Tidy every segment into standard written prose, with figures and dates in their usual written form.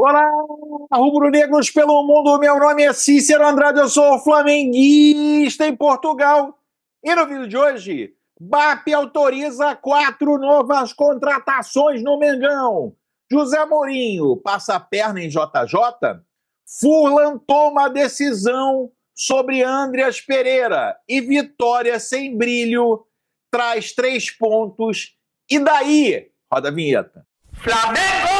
Olá, rubro-negros pelo mundo, meu nome é Cícero Andrade, eu sou flamenguista em Portugal. E no vídeo de hoje, BAP autoriza 4 novas contratações no Mengão. José Mourinho passa a perna em JJ. Furlan toma decisão sobre Andreas Pereira. E vitória sem brilho traz 3 pontos. E daí? Roda a vinheta. Flamengo!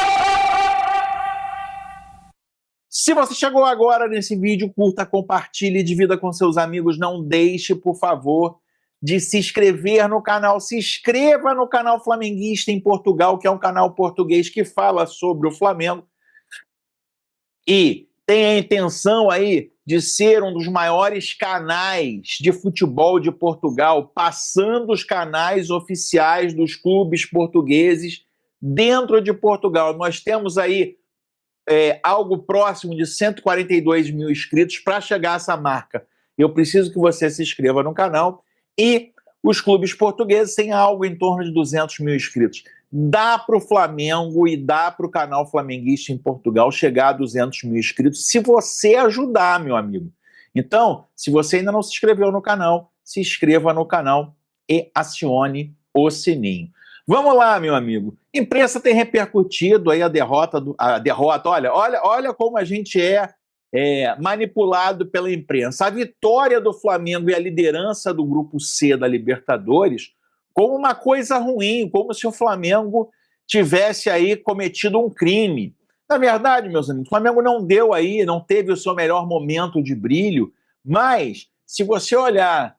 Se você chegou agora nesse vídeo, curta, compartilhe, divida com seus amigos. Não deixe, por favor, de se inscrever no canal. Se inscreva no canal Flamenguista em Portugal, que é um canal português que fala sobre o Flamengo. E tem a intenção aí de ser um dos maiores canais de futebol de Portugal, passando os canais oficiais dos clubes portugueses dentro de Portugal. Nós temos aí algo próximo de 142 mil inscritos. Para chegar a essa marca, eu preciso que você se inscreva no canal, e os clubes portugueses têm algo em torno de 200 mil inscritos. Dá para o Flamengo e dá para o canal Flamenguista em Portugal chegar a 200 mil inscritos, se você ajudar, meu amigo. Então, se você ainda não se inscreveu no canal, se inscreva no canal e acione o sininho. Vamos lá, meu amigo. Imprensa tem repercutido aí a derrota. Olha como a gente é manipulado pela imprensa. A vitória do Flamengo e a liderança do Grupo C da Libertadores como uma coisa ruim, como se o Flamengo tivesse aí cometido um crime. Na verdade, meus amigos, o Flamengo não teve o seu melhor momento de brilho, mas se você olhar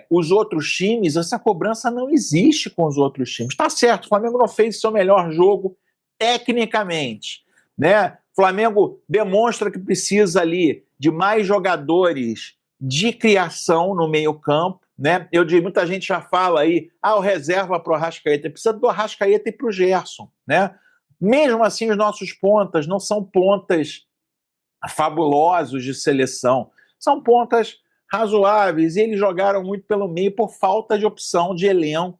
os outros times, essa cobrança não existe com os outros times. Tá certo, o Flamengo não fez seu melhor jogo tecnicamente, né? O Flamengo demonstra que precisa ali de mais jogadores de criação no meio-campo, né? Muita gente já fala aí, o reserva para o Arrascaeta. Precisa do Arrascaeta e para o Gerson, né? Mesmo assim, os nossos pontas não são pontas fabulosos de seleção, são pontas razoáveis, e eles jogaram muito pelo meio por falta de opção de elenco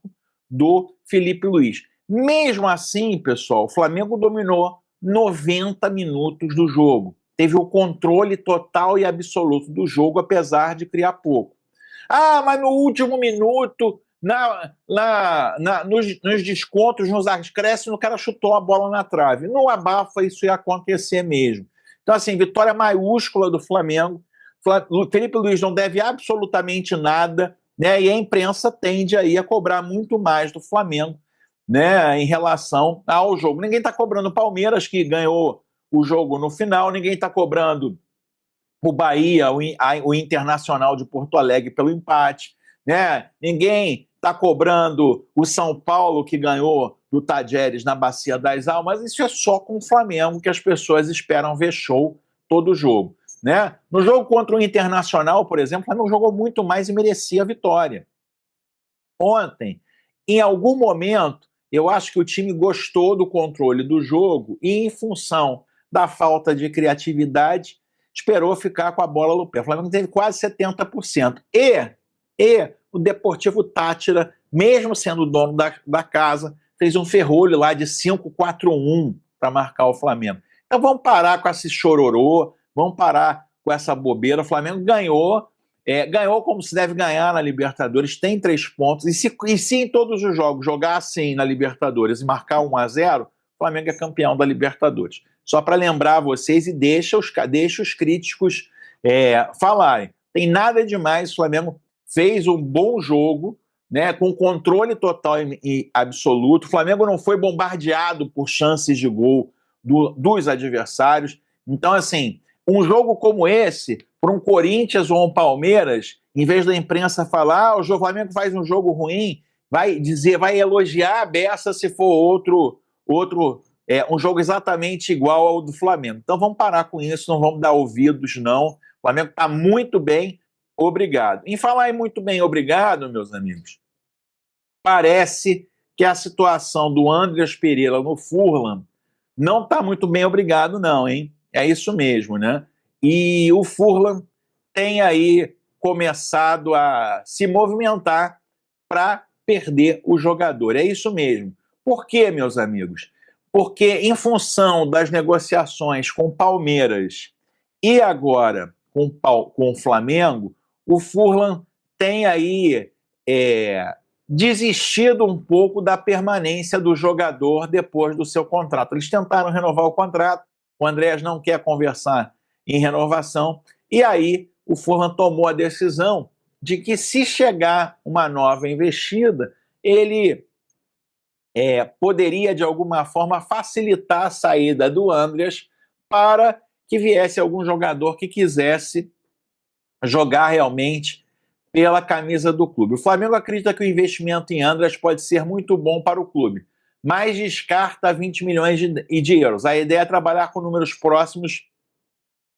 do Felipe Luiz. Mesmo assim, pessoal, o Flamengo dominou 90 minutos do jogo. Teve o controle total e absoluto do jogo, apesar de criar pouco. Mas no último minuto, nos descontos, nos acréscimos, o cara chutou a bola na trave. No abafa, isso ia acontecer mesmo. Então, assim, vitória maiúscula do Flamengo. O Felipe Luiz não deve absolutamente nada, né? E a imprensa tende aí a cobrar muito mais do Flamengo, né, em relação ao jogo. Ninguém está cobrando o Palmeiras, que ganhou o jogo no final, ninguém está cobrando o Bahia, o Internacional de Porto Alegre pelo empate, né? Ninguém está cobrando o São Paulo, que ganhou do Tadjeres na Bacia das Almas. Isso é só com o Flamengo que as pessoas esperam ver show todo o jogo, né? No jogo contra o Internacional, por exemplo, o Flamengo jogou muito mais e merecia a vitória. Ontem, em algum momento, eu acho que o time gostou do controle do jogo e, em função da falta de criatividade, esperou ficar com a bola no pé. O Flamengo teve quase 70%. E o Deportivo Táchira, mesmo sendo o dono da casa, fez um ferrolho lá de 5-4-1 para marcar o Flamengo. Então vamos parar com esse chororô, vamos parar com essa bobeira. O Flamengo ganhou como se deve ganhar na Libertadores, tem 3 pontos, e se em todos os jogos jogar assim na Libertadores e marcar 1-0, o Flamengo é campeão da Libertadores. Só para lembrar vocês, e deixa os críticos falarem. Tem nada demais, o Flamengo fez um bom jogo, né, com controle total e absoluto. O Flamengo não foi bombardeado por chances de gol dos adversários. Então, assim, um jogo como esse, para um Corinthians ou um Palmeiras, em vez da imprensa falar, o Flamengo faz um jogo ruim, vai elogiar a beça se for um jogo exatamente igual ao do Flamengo. Então vamos parar com isso, não vamos dar ouvidos, não. O Flamengo está muito bem, obrigado. Em falar em muito bem, obrigado, meus amigos, parece que a situação do Andreas Pereira no Furlan não está muito bem, obrigado, não, hein? É isso mesmo, né? E o Furlan tem aí começado a se movimentar para perder o jogador. É isso mesmo. Por quê, meus amigos? porque em função das negociações com o Palmeiras e agora com o Flamengo, o Furlan tem aí desistido um pouco da permanência do jogador depois do seu contrato. Eles tentaram renovar o contrato, o Andreas não quer conversar em renovação, e aí o Furlan tomou a decisão de que, se chegar uma nova investida, ele poderia, de alguma forma, facilitar a saída do Andreas para que viesse algum jogador que quisesse jogar realmente pela camisa do clube. O Flamengo acredita que o investimento em Andreas pode ser muito bom para o clube, mas descarta 20 milhões de euros. A ideia é trabalhar com números próximos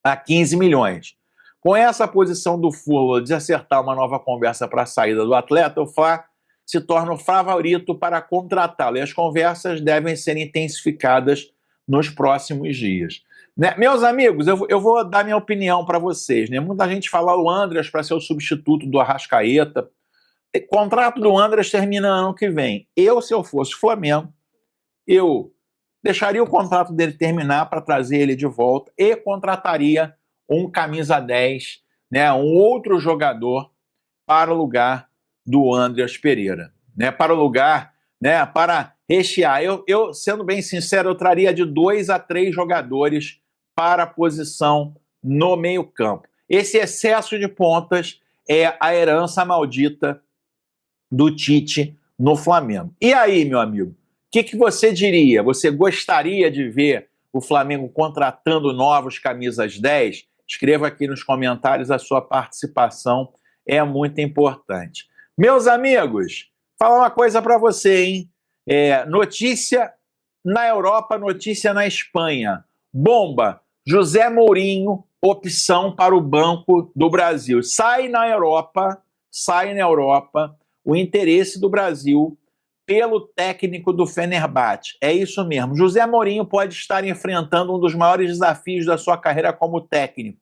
a 15 milhões. Com essa posição do Furlan de acertar uma nova conversa para a saída do atleta, o Fla se torna o favorito para contratá-lo, e as conversas devem ser intensificadas nos próximos dias. Né? Meus amigos, eu vou dar minha opinião para vocês. Né? Muita gente fala o Andreas para ser o substituto do Arrascaeta. O contrato do Andreas termina ano que vem. Se eu fosse Flamengo, eu deixaria o contrato dele terminar para trazer ele de volta e contrataria um camisa 10, né, um outro jogador para o lugar do Andreas Pereira, né, para o lugar, né, para rechear. Eu, sendo bem sincero, eu traria de 2 a 3 jogadores para a posição no meio-campo. Esse excesso de pontas é a herança maldita do Tite no Flamengo. E aí, meu amigo, o que você diria? Você gostaria de ver o Flamengo contratando novos camisas 10? Escreva aqui nos comentários, a sua participação é muito importante. Meus amigos, falar uma coisa para você, hein? Notícia na Europa, notícia na Espanha. Bomba! José Mourinho, opção para o Banco do Brasil. Sai na Europa o interesse do Brasil pelo técnico do Fenerbahçe. É isso mesmo. José Mourinho pode estar enfrentando um dos maiores desafios da sua carreira como técnico.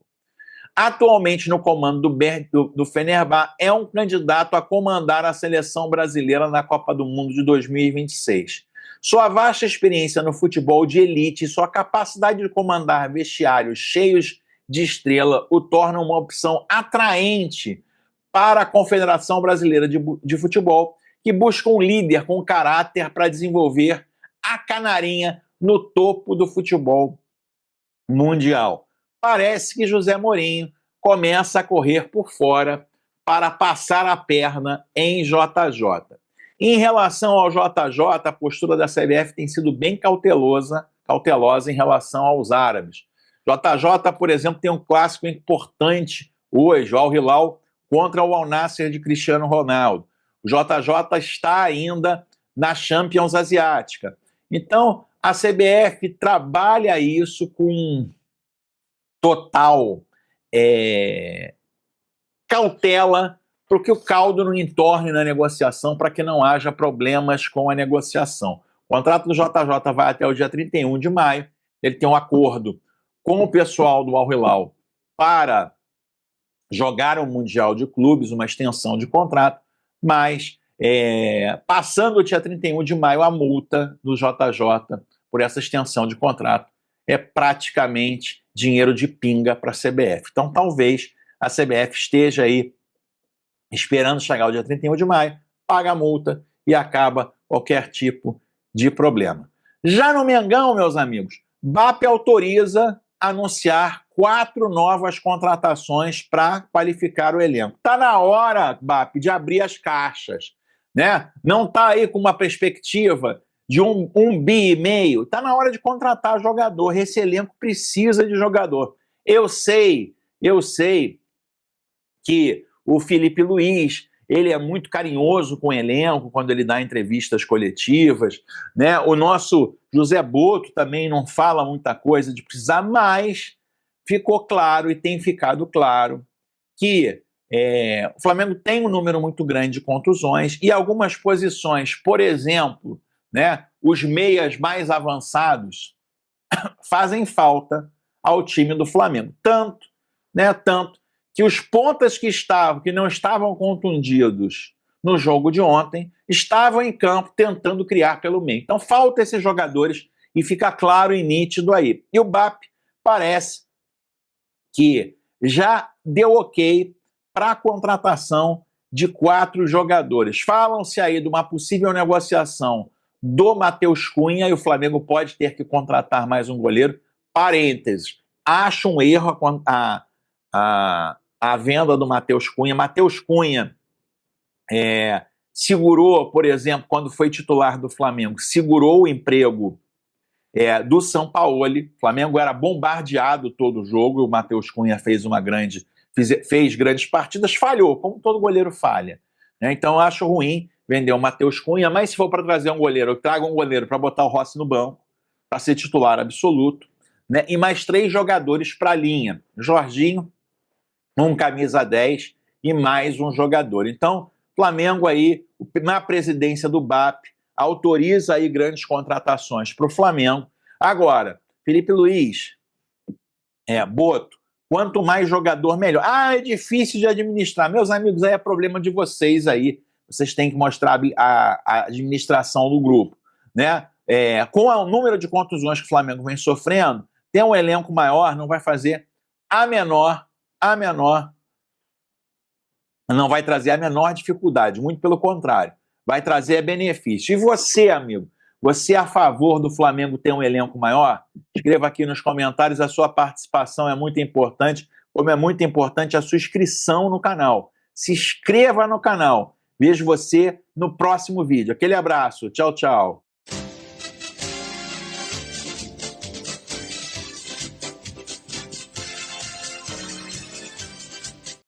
Atualmente no comando do Fenerbahçe, é um candidato a comandar a seleção brasileira na Copa do Mundo de 2026. Sua vasta experiência no futebol de elite e sua capacidade de comandar vestiários cheios de estrela o tornam uma opção atraente para a Confederação Brasileira de Futebol, que busca um líder com caráter para desenvolver a canarinha no topo do futebol mundial. Parece que José Mourinho começa a correr por fora para passar a perna em JJ. Em relação ao JJ, a postura da CBF tem sido bem cautelosa em relação aos árabes. JJ, por exemplo, tem um clássico importante hoje, o Al Hilal contra o Al Nassr de Cristiano Ronaldo. O JJ está ainda na Champions Asiática. Então, a CBF trabalha isso com total cautela, para que o caldo não entorne na negociação, para que não haja problemas com a negociação. O contrato do JJ vai até o dia 31 de maio, ele tem um acordo com o pessoal do Al Hilal para jogar o Mundial de Clubes, uma extensão de contrato, mas passando o dia 31 de maio, a multa do JJ por essa extensão de contrato é praticamente dinheiro de pinga para a CBF. Então, talvez a CBF esteja aí esperando chegar o dia 31 de maio, paga a multa e acaba qualquer tipo de problema. Já no Mengão, meus amigos, BAP autoriza anunciar 4 novas contratações para qualificar o elenco. Está na hora, BAP, de abrir as caixas, né? Não está aí com uma perspectiva de um bi e meio. Está na hora de contratar jogador. Esse elenco precisa de jogador. Eu sei que o Felipe Luiz, ele é muito carinhoso com o elenco quando ele dá entrevistas coletivas, né? O nosso José Boto também não fala muita coisa de precisar, mas ficou claro e tem ficado claro que o Flamengo tem um número muito grande de contusões e algumas posições, por exemplo, né, os meias mais avançados fazem falta ao time do Flamengo. Tanto que os pontas que não estavam contundidos no jogo de ontem estavam em campo tentando criar pelo meio. Então faltam esses jogadores e fica claro e nítido aí. E o BAP parece que já deu ok para a contratação de 4 jogadores. Falam-se aí de uma possível negociação do Matheus Cunha e o Flamengo pode ter que contratar mais um goleiro. Parênteses, acho um erro a venda do Matheus Cunha. Matheus Cunha segurou, por exemplo, quando foi titular do Flamengo, segurou o emprego do Sampaoli. O Flamengo era bombardeado todo o jogo, e o Matheus Cunha fez grandes partidas, falhou, como todo goleiro falha. Né? Então eu acho ruim vender o Matheus Cunha, mas se for para trazer um goleiro, eu trago um goleiro para botar o Rossi no banco, para ser titular absoluto, né? E mais 3 jogadores para a linha. Jorginho, um camisa 10 e mais um jogador. Então, Flamengo aí, na presidência do BAP, autoriza aí grandes contratações para o Flamengo. Agora, Felipe Luiz, Boto, quanto mais jogador, melhor. É difícil de administrar. Meus amigos, aí é problema de vocês aí. Vocês têm que mostrar a administração do grupo, né? Com o número de contusões que o Flamengo vem sofrendo, ter um elenco maior não vai fazer não vai trazer a menor dificuldade, muito pelo contrário, vai trazer benefício. E você, amigo, você é a favor do Flamengo ter um elenco maior? Escreva aqui nos comentários, a sua participação é muito importante, como é muito importante a sua inscrição no canal. Se inscreva no canal. Vejo você no próximo vídeo. Aquele abraço, tchau, tchau.